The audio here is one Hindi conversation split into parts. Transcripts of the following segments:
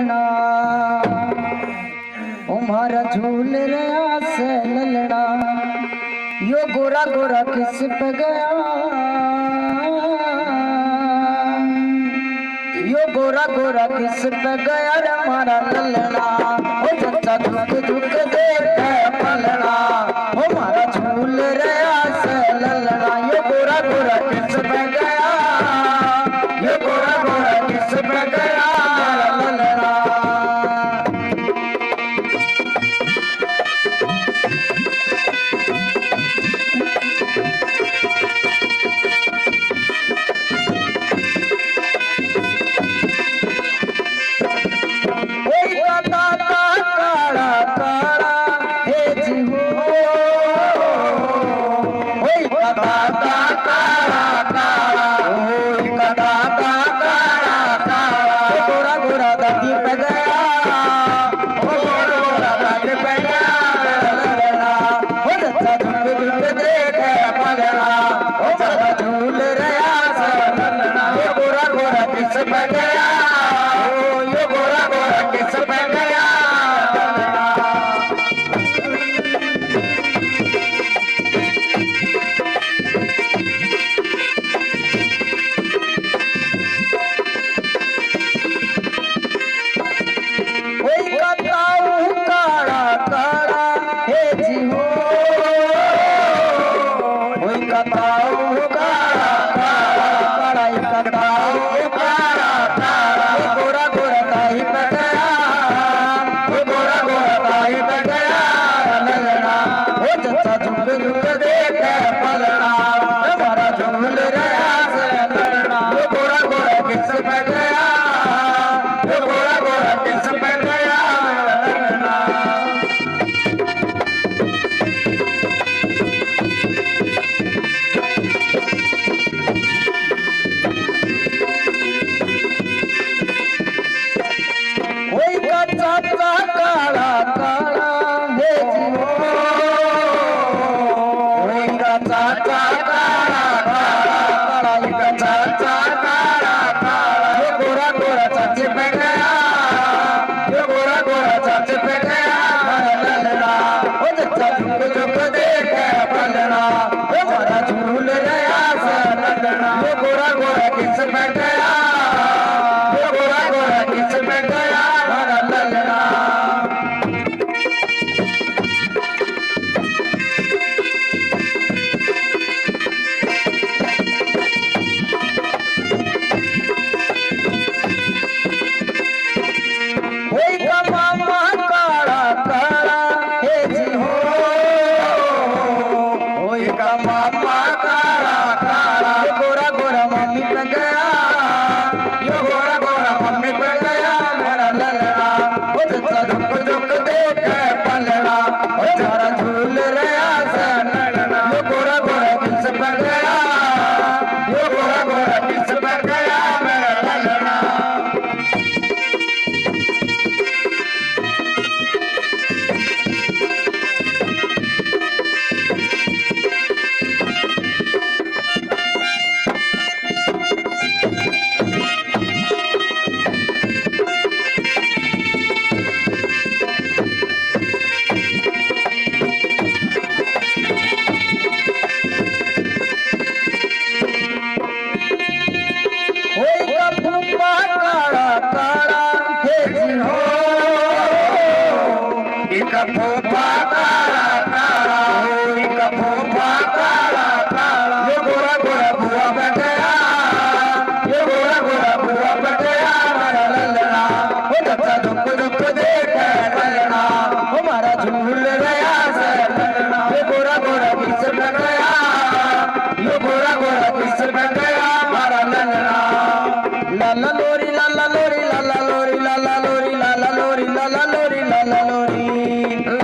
ललना तुम्हारा झूल रहा से ललना यो गोरा गोरा किस पे गया यो गोरा गोरा किस पे गया रे हमारा ललना ओ जच्चा झुक झुक देख पलना हमारा झूल रहा से ललना यो गोरा गोरा किस पे गया यो गोरा गोरा किस पे गया ललना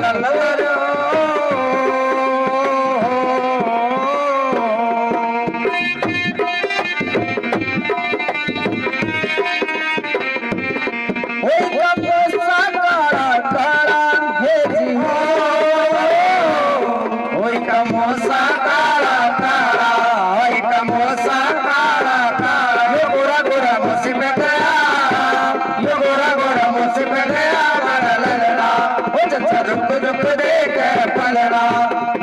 la la la झुक झुक देख पलड़ा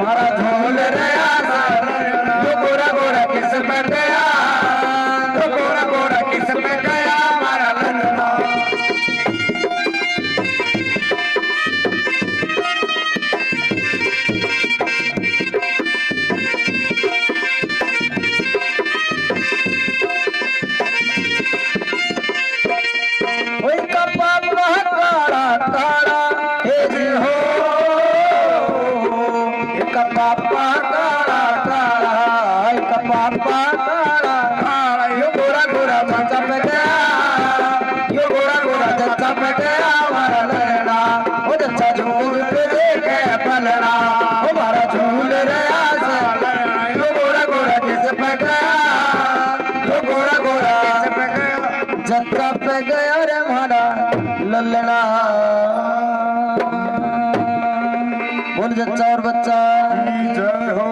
मारा झूल रहा सा यो गोरा गोरा किस पे गया यो गोरा गोरा किस पे गया मारा ललना पापा काला काला एक पापा काला काला यो गोरा गोरा जच्चा पे गया यो गोरा गोरा जच्चा पे गया हमारा ललना ओ जच्चा झूल झूल देखे पलड़ा हमारा झूल रहा से यो गोरा गोरा किस पे गया यो गोरा गोरा किस पे गया जच्चा पे गया रे हमारा ललना बोल जच्चा और बच्चा जय हो।